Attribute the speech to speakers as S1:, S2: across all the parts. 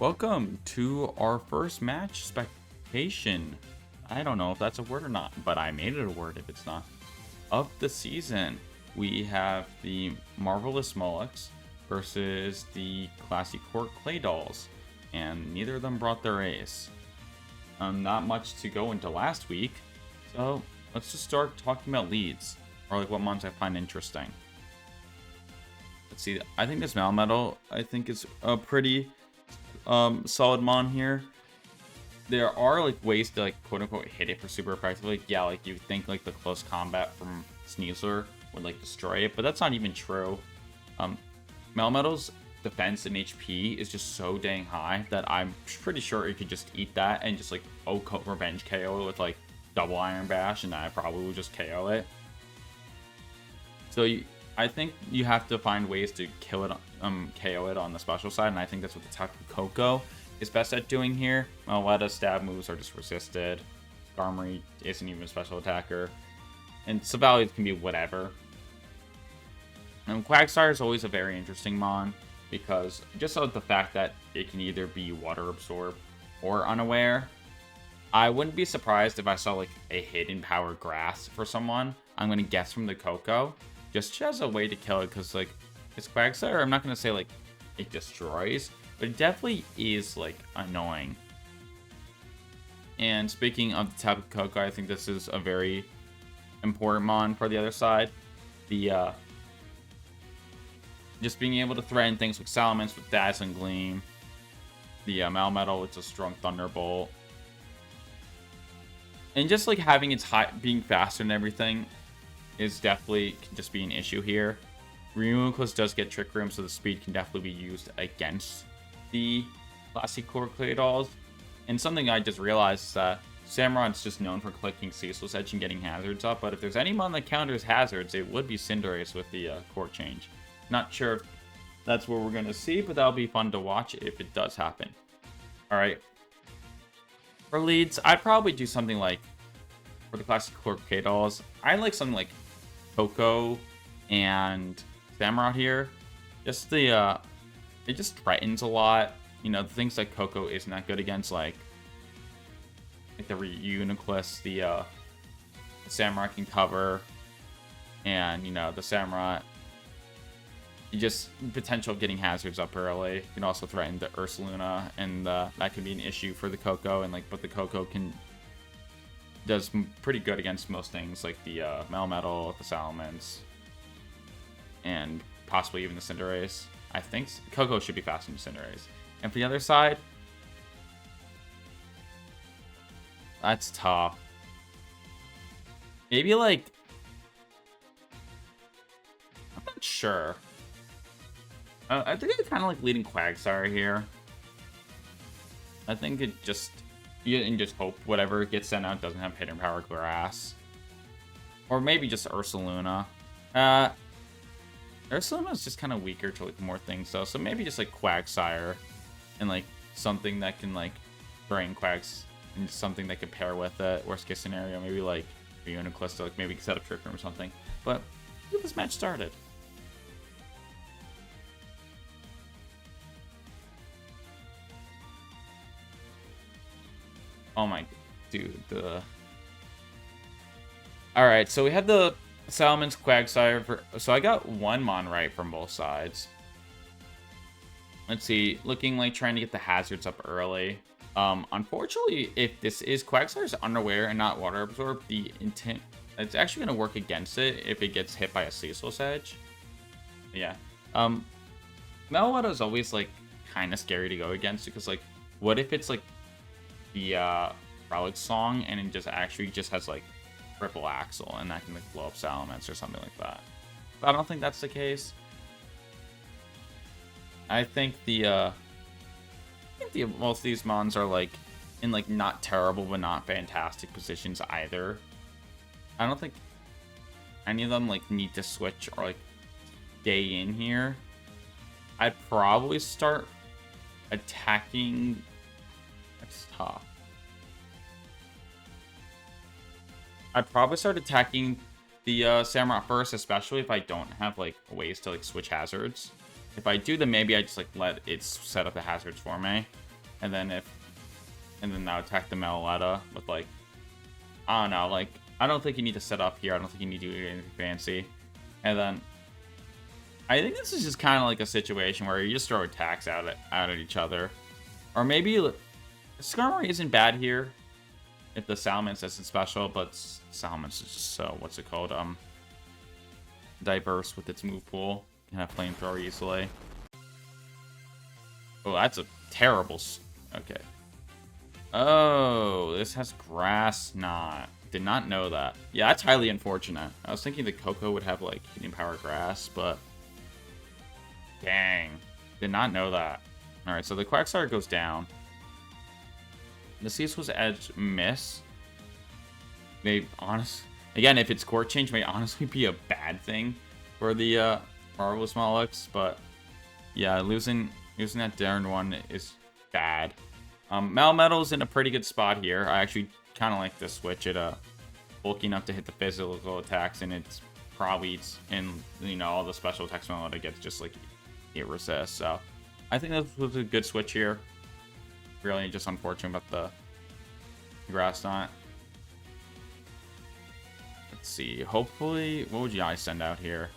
S1: Welcome to our first match spectation. I don't know if that's a word or not, but I made it a word if it's not. Of the season, we have the Marvellous Mollux versus the Classy Court Claydols, and neither of them brought their ace. Not much to go into last week, so let's just start talking about leads, or like what mons I find interesting. Let's see, I think this Malmetal, I think is a pretty solid mon here. There are like ways to like quote unquote hit it for super effectively. Yeah, like you think like the close combat from Sneasler would like destroy it, but that's not even true. Melmetal's defense and HP is just so dang high that I'm pretty sure it could just eat that and just like revenge KO it with like double Iron Bash, and I probably would just KO it. So I think you have to find ways to kill it, KO it on the special side, and I think that's what the Tapu Koko is best at doing here. A lot of stab moves are just resisted. Skarmory isn't even a special attacker, and Savalier can be whatever. And Quagsire is always a very interesting mon because just of the fact that it can either be water absorb or unaware. I wouldn't be surprised if I saw like a hidden power grass for someone. I'm gonna guess from the Koko, just as a way to kill it, because like it's Quagsire. I'm not gonna say like it destroys, but it definitely is like annoying. And speaking of the Tapu Koko, I think this is a very important mon for the other side. The just being able to threaten things with Salamence with Dazzling Gleam. The Malmetal with a strong Thunderbolt. And just like having its being faster and everything is definitely can just be an issue here. Reuniclus does get Trick Room, so the speed can definitely be used against the Classy Court Claydols. And something I just realized is that Samurot's just known for clicking Ceaseless Edge and getting hazards up, but if there's any mon that counters hazards, it would be Cinderace with the court change. Not sure if that's what we're going to see, but that'll be fun to watch if it does happen. Alright. For leads, I'd probably do something like, for the Classic Court Claydols, I like something like Koko and Samurott here. Just the, it just threatens a lot. You know, the things that Koko isn't that good against, like the Reuniclus, the Samurott can cover, and, you know, the Samurott, you just potential of getting hazards up early. You can also threaten the Ursaluna, and that could be an issue for the Koko. And like, but the Koko does pretty good against most things, like the Melmetal, the Salamence, and possibly even the Cinderace. I think Koko should be faster than Cinderace. And for the other side, that's tough. Maybe like, I'm not sure. I think I kind of like leading Quagsire here. I think it just, you can just hope whatever gets sent out doesn't have hidden power grass. Or maybe just Ursaluna. Ursaluna's just kind of weaker to like more things though. So maybe just like Quagsire and like something that can like drain Quags and something that could pair with it. Worst case scenario, maybe like Reuniclus to like maybe set up Trick Room or something. But let's get this match started. Oh my dude, Alright, so we had the Salamence Quagsire so I got one mon right from both sides. Let's see, looking like trying to get the hazards up early. Unfortunately, if this is Quagsire's unaware and not water absorb, the intent it's actually gonna work against it if it gets hit by a Ceaseless Edge. Yeah. Melmetal is always like kinda scary to go against because like what if it's like the Relic Song and it just actually just has like Triple Axle and that can like blow up Salamence or something like that. But I don't think that's the case. I think most of these mons are like in like not terrible but not fantastic positions either. I don't think any of them like need to switch or like stay in here. I'd probably start attacking. That's tough. I'd probably start attacking the Samurott first, especially if I don't have like ways to like switch hazards. If I do, then maybe I just like let it set up the hazards for me. and then now attack the Melaletta with like, I don't know, like, I don't think you need to set up here. I don't think you need to do anything fancy. And then I think this is just kind of like a situation where you just throw attacks out at each other. Or maybe Skarmory isn't bad here if the Salamence isn't special, but Salamence is just so, what's it called? Diverse with its move pool. Can have Flamethrower easily. Oh, that's a terrible... Okay. Oh, this has Grass Knot. Did not know that. Yeah, that's highly unfortunate. I was thinking the Coco would have, like, Heating Power Grass, but... Dang. Did not know that. Alright, so the Quagsire goes down. The Ceaseless Edge miss. May again, if it's court change, may honestly be a bad thing for the Marvellous Mollux, but yeah, losing that Darren one is bad. Melmetal's in a pretty good spot here. I actually kind of like this switch. It bulky enough to hit the physical attacks, and it's probably in, you know, all the special attacks Melmetal gets just like it resists. So I think this was a good switch here. Really just unfortunate about the Grass Knot. Let's see. Hopefully, what would you guys send out here?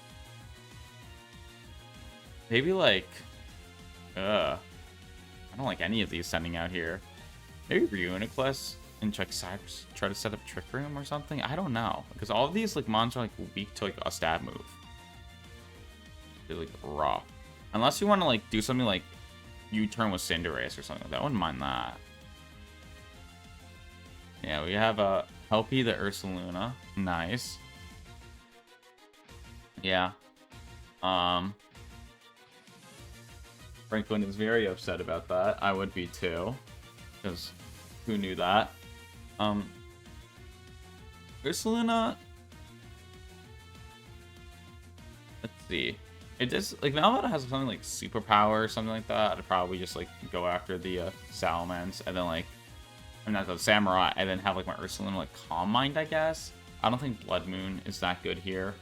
S1: Maybe like, I don't like any of these sending out here. Maybe Reuniclus and try to set up Trick Room or something. I don't know, because all of these like mons are like weak to like a stab move. They're like rough, unless you want to like do something like U-turn with Cinderace or something like that. I wouldn't mind that. Yeah, we have a Helpy the Ursaluna. Nice. Yeah. Franklin is very upset about that. I would be too, because who knew that? Ursaluna. Let's see. It does, like, Melmetal has something like superpower or something like that. I'd probably just like go after the Salamence and then like, I'm not the Samurai, and then have like my Ursaluna like Calm Mind, I guess. I don't think Blood Moon is that good here,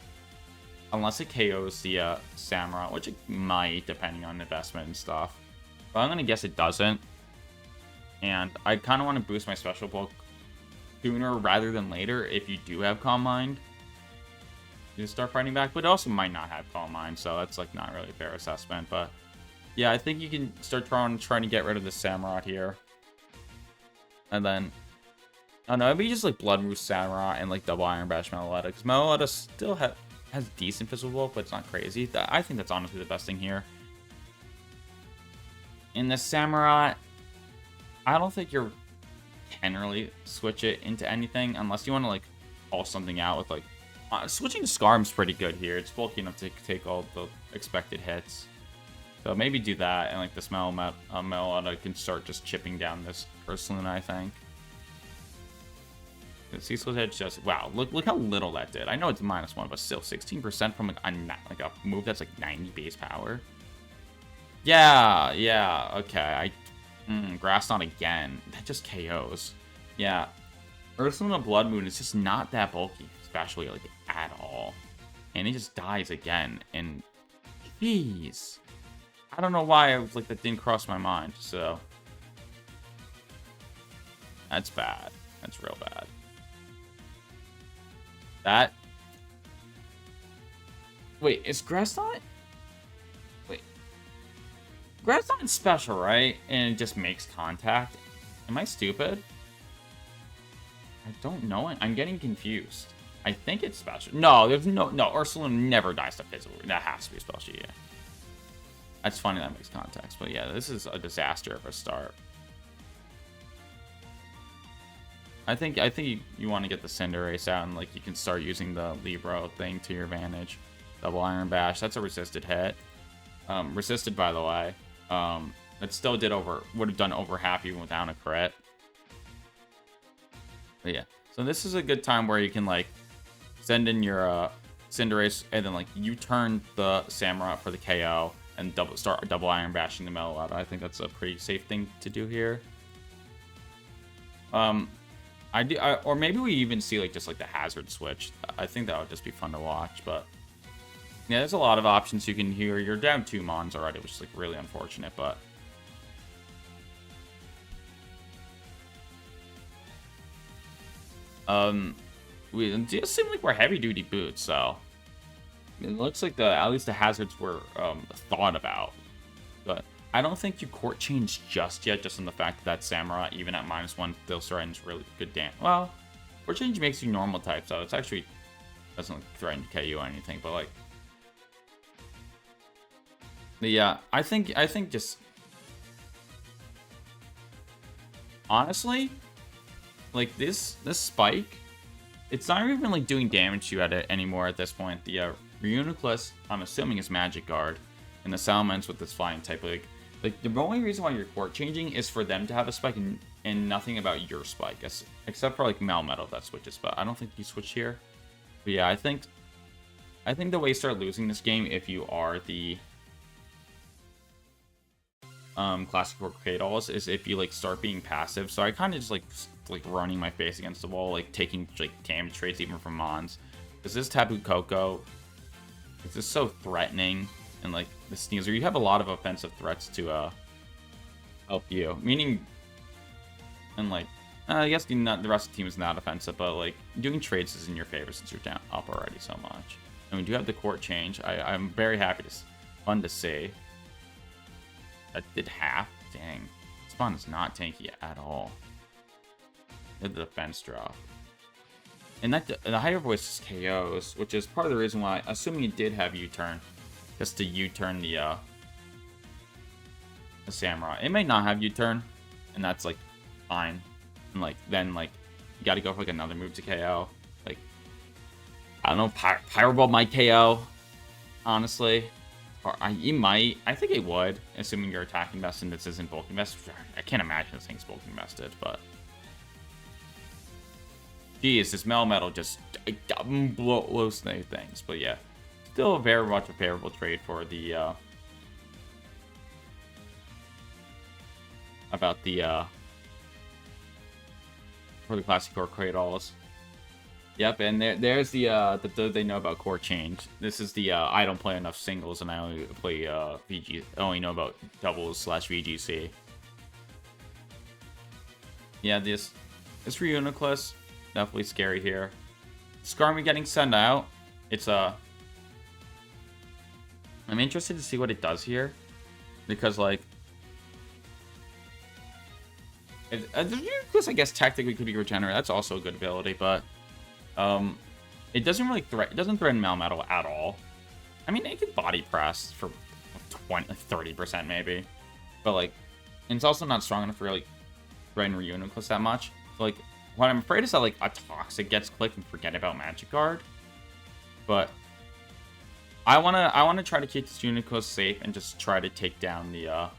S1: unless it KOs the Samurai, which it might, depending on investment and stuff. But I'm gonna guess it doesn't. And I kind of want to boost my special bulk sooner rather than later if you do have Calm Mind. You start fighting back, but it also might not have Calm Mind, so that's like not really a fair assessment. But yeah, I think you can start trying to get rid of the Samurott here, and then I don't know, maybe just like Blood Moose Samurott and like double Iron Bash Melaletta, because Melaletta still has decent physical bulk, but it's not crazy. I think that's honestly the best thing here. In the Samurott, I don't think you can really switch it into anything unless you want to like pull something out with like. Switching to Skarm's pretty good here. It's bulky enough to take all the expected hits. So maybe do that, and like this Melaletta can start just chipping down this Ursaluna, I think. The Ceaseless Edge just, wow, look how little that did. I know it's -1, but still 16% from like a move that's like 90 base power. Yeah, okay. Grass Knot again. That just KOs. Yeah. Ursaluna Blood Moon is just not that bulky, especially like at all, and it just dies again. And jeez, I don't know why I was like that didn't cross my mind. So that's bad. That's real bad. That. Wait, is Grass Knot? Wait, Grass Knot is special, right? And it just makes contact. Am I stupid? I don't know it. I'm getting confused. I think it's special. No, there's no Ursaluna never dies to physical. That has to be special, yeah. That's funny that makes context, but yeah, this is a disaster of a start. I think you want to get the Cinderace out, and like you can start using the Libro thing to your advantage. Double Iron Bash. That's a resisted hit. Resisted, by the way. It still would have done over half even without a crit. But yeah, so this is a good time where you can like send in your Cinderace, and then like you turn the Samurott for the KO and start double Iron Bashing the Melaletta. I think that's a pretty safe thing to do here. Or maybe we even see like just like the Hazard switch. I think that would just be fun to watch. But yeah, there's a lot of options you can hear. You're down 2 mons already, which is like really unfortunate. But We just seem like we're heavy duty boots, so it looks like at least the hazards were thought about. But I don't think you court change just yet, just on the fact that Samurai, even at -1, still threatens really good damage. Well, court change makes you normal type, so it's actually doesn't like, threaten to KO or anything. But like, yeah, I think just honestly, like this spike, it's not even like doing damage to you at it anymore at this point. The Reuniclus, I'm assuming, is Magic Guard, and the Salamence with this flying type. Like the only reason why you're court changing is for them to have a spike and nothing about your spike, except for like Melmetal that switches. But I don't think you switch here. But yeah, I think the way you start losing this game, if you are the classic or Claydols, is if you like start being passive. So I kind of just like running my face against the wall, like taking like damage trades even from Mons. Because this Tapu Koko is just so threatening, and like the Sneasel, you have a lot of offensive threats to help you. Meaning, and like I guess the rest of the team is not offensive, but like doing trades is in your favor since you're down up already so much. And we do have the court change. I'm very happy fun to see. That did half. Dang. Spawn is not tanky at all. The defense drop. And the higher voice is KOs, which is part of the reason why, assuming it did have U-turn, just to U-turn the Samurai. It may not have U-turn, and that's like fine. And like then like you gotta go for like another move to KO. Like I don't know, Pyro Ball might KO, honestly. Or you might. I think it would, assuming you're attacking best and this isn't bulking best. I can't imagine this thing's bulking bested, but geez, this Melmetal just blows things. But yeah, still very much a favorable trade for the for the classic core Claydols. Yep, and there's the they know about core change. This is the I don't play enough singles and I only play VG. I only know about doubles / VGC. Yeah, this Reuniclus definitely scary here. Skarmy getting sent out. It's I'm interested to see what it does here, because like the Reuniclus I guess technically could be regenerated. That's also a good ability, but it doesn't really it doesn't threaten Melmetal at all. I mean, it could body press for 30% maybe, but like, and it's also not strong enough to really threaten Reuniclus that much. So like, what I'm afraid is that like a Toxic gets clicked and forget about Magic Guard. But I wanna try to keep this Reuniclus safe and just try to take down the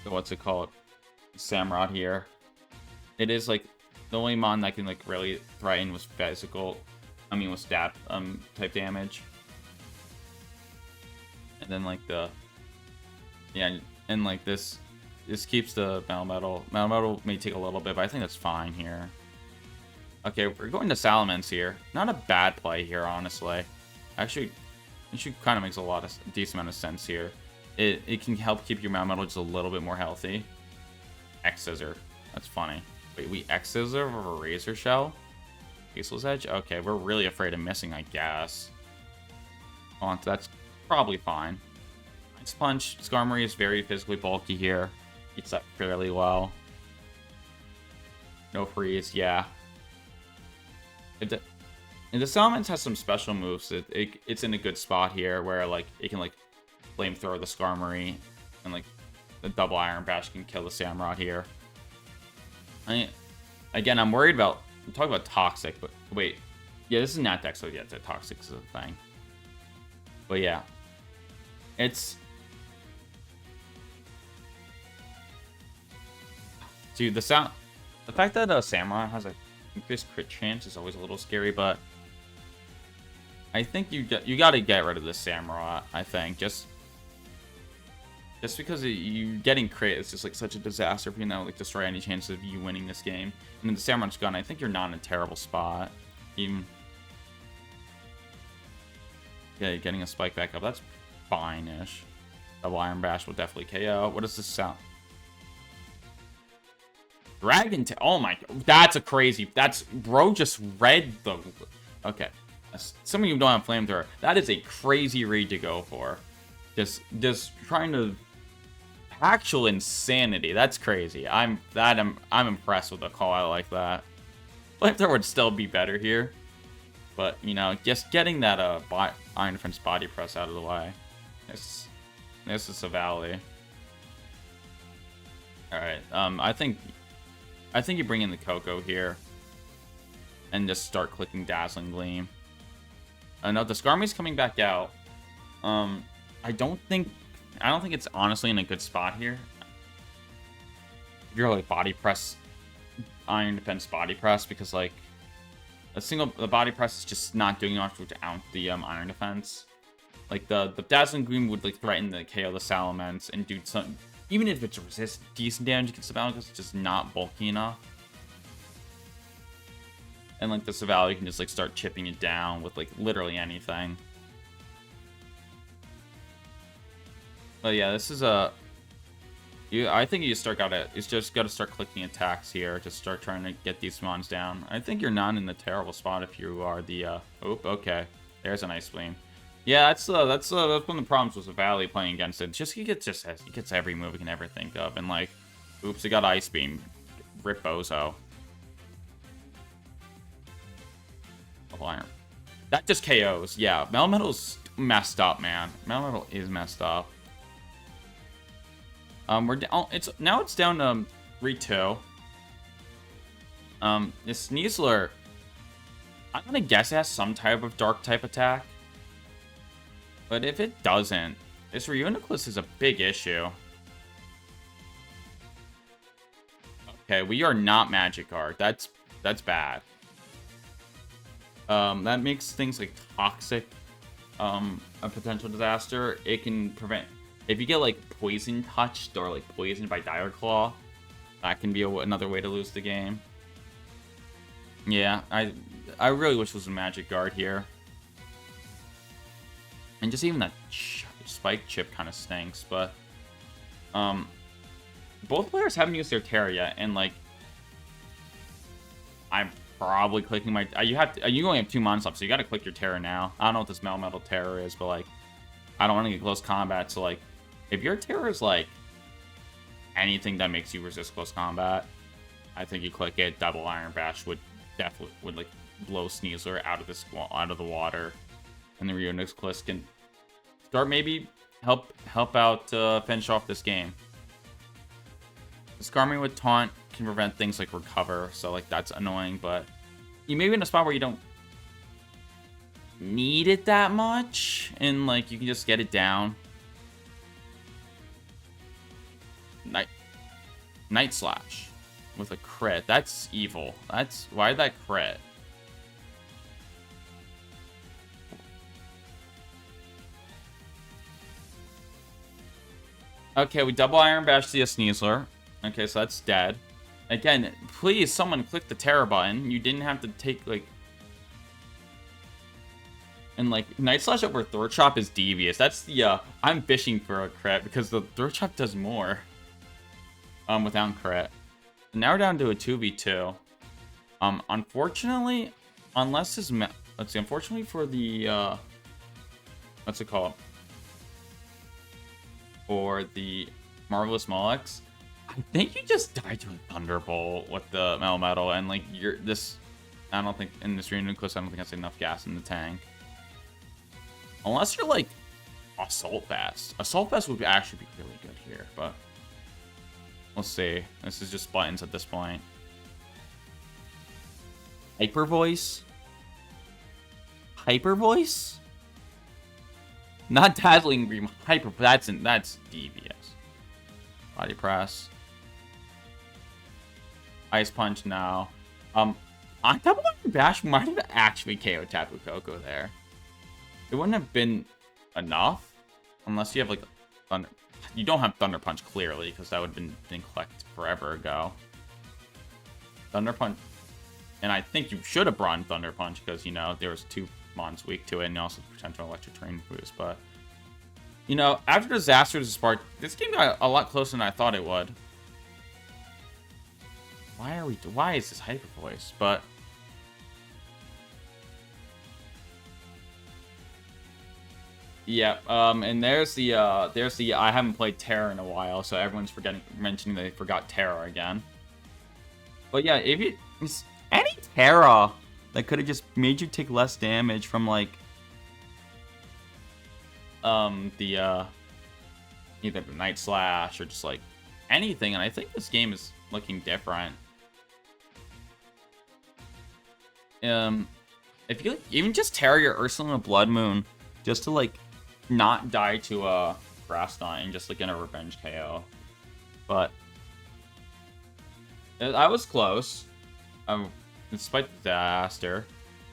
S1: what's it called, Samurott here. It is like the only mon that can like really threaten with physical, I mean with stab type damage. And then like and like this keeps the Melmetal. Melmetal may take a little bit, but I think that's fine here. Okay, we're going to Salamence here. Not a bad play here, honestly. Actually, it kind of makes a decent amount of sense here. It can help keep your Melmetal just a little bit more healthy. X-Scissor. That's funny. Wait, we X-Scissor over a Razor Shell? Faceless Edge? Okay, we're really afraid of missing, I guess. Oh, that's probably fine. Ice Punch. Skarmory is very physically bulky here. Eats that fairly well. No freeze, yeah. And the Salamence has some special moves. It's in a good spot here where like it can like flamethrower the Skarmory, and like the double Iron Bash can kill the Samurott here. Again, I'm worried about, I'm talking about Toxic, but wait. Yeah, this is not deck, so yeah, it's a Toxic is a thing. But yeah. It's... Dude, the fact that Samurai has a increased crit chance is always a little scary, but I think you got to get rid of the Samurai. I think just because you getting crit is just like such a disaster for you now, like destroy any chance of you winning this game. And then the Samurai's gone. I think you're not in a terrible spot. Even yeah, getting a spike back up, that's fine-ish. Double Iron Bash will definitely KO. What does this sound? Dragon Tail. Oh my, that's a crazy. That's, bro just read the. Okay. Some of you don't have Flamethrower. That is a crazy read to go for. Just trying to. Actual insanity. That's crazy. I'm impressed with a call out like that. Flamethrower would still be better here. But, you know, just getting that Iron Defense body press out of the way. This is a valley. Alright, I think you bring in the Coco here. And just start clicking Dazzling Gleam. No, the Skarmy's coming back out. I don't think it's honestly in a good spot here. If you're like body press, Iron Defense body press, because like the body press is just not doing enough without the Iron Defense. Like the Dazzling Gleam would like threaten the KO the Salamence and do some, even if it's resist decent damage against the Savali, because it's just not bulky enough. And like the Savali can just like start chipping it down with like literally anything. But yeah, this is a. I think you just gotta start clicking attacks here to start trying to get these mons down. I think you're not in the terrible spot if you are the. Okay, there's an Ice Beam. Yeah, that's one of the problems with the Valley playing against it. He gets every move he can ever think of, and like, oops, he got Ice Beam, rip Bozo. That just KOs. Yeah, Melmetal's messed up, man. Melmetal is messed up. We're down. It's down to 3-2. This Sneasler, I'm gonna guess it has some type of dark type attack. But if it doesn't, this Reuniclus is a big issue. Okay, we are not Magic Guard. That's bad. That makes things like Toxic a potential disaster. It can prevent. If you get, like, poison touched or, like, poisoned by Dire Claw, that can be another way to lose the game. Yeah, I really wish it was a Magic Guard here. And just even that Spike Chip kind of stinks, but... both players haven't used their Tera yet, and, like... I'm probably clicking my... You only have 2 mons left, so you gotta click your Tera now. I don't know what this Melmetal Tera is, but, like... I don't want to get close combat, so, like... If your Tera is, like, anything that makes you resist close combat, I think you click it. Double Iron Bash would like, blow Sneasler out of the water. And the Reuniclus can start maybe help out finish off this game. The Skarmy with Taunt can prevent things like Recover, so, like, that's annoying, but you may be in a spot where you don't need it that much, and, like, you can just get it down. Night Slash with a crit. That's evil. Why that crit? Okay, we double Iron Bash the Sneasler. Okay, so that's dead. Again, please, someone click the Tera button. You didn't have to take, like... And, like, Night Slash over Throat Chop is devious. That's the, I'm fishing for a crit, because the Throat Chop does more. Without crit. Now we're down to a 2v2. Unfortunately, unless his... Let's see, unfortunately for the, what's it called? For the Marvellous Mollux, I think you just died to a Thunderbolt with the Melmetal, and, like, I don't think, in this Reuniclus, I don't think that's enough gas in the tank. Unless you're, like, Assault Vest. Assault Vest would actually be really good here, but... We'll see. This is just buttons at this point. Hyper Voice? Hyper Voice? Not Dazzling Gleam. Hyper. That's devious. Body Press. Ice Punch now. On Double Iron Bash might have actually KO Tapu Koko there. It wouldn't have been enough unless you have, like, Thunder. You don't have Thunder Punch, clearly, because that would have been collected forever ago. Thunder Punch. And I think you should have brought in Thunder Punch, because, you know, there was 2 mons weak to it, and also potential Electric Terrain boost. But, you know, after Disaster to Spark, this game got a lot closer than I thought it would. Why is this hyper voice? But yeah, and there's the I haven't played Terra in a while, so everyone's mentioning they forgot Terra again. But yeah, if it's any Terra that could have just made you take less damage from like the either the Night Slash or just like anything, and I think this game is looking different. If you even just Terra your Ursula and a Blood Moon just to like not die to a Grass Knot, just like in a revenge KO. But I was close. Despite the disaster.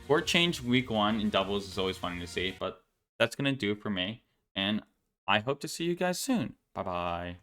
S1: Board change week 1 in doubles is always fun to see, but that's gonna do it for me. And I hope to see you guys soon. Bye bye.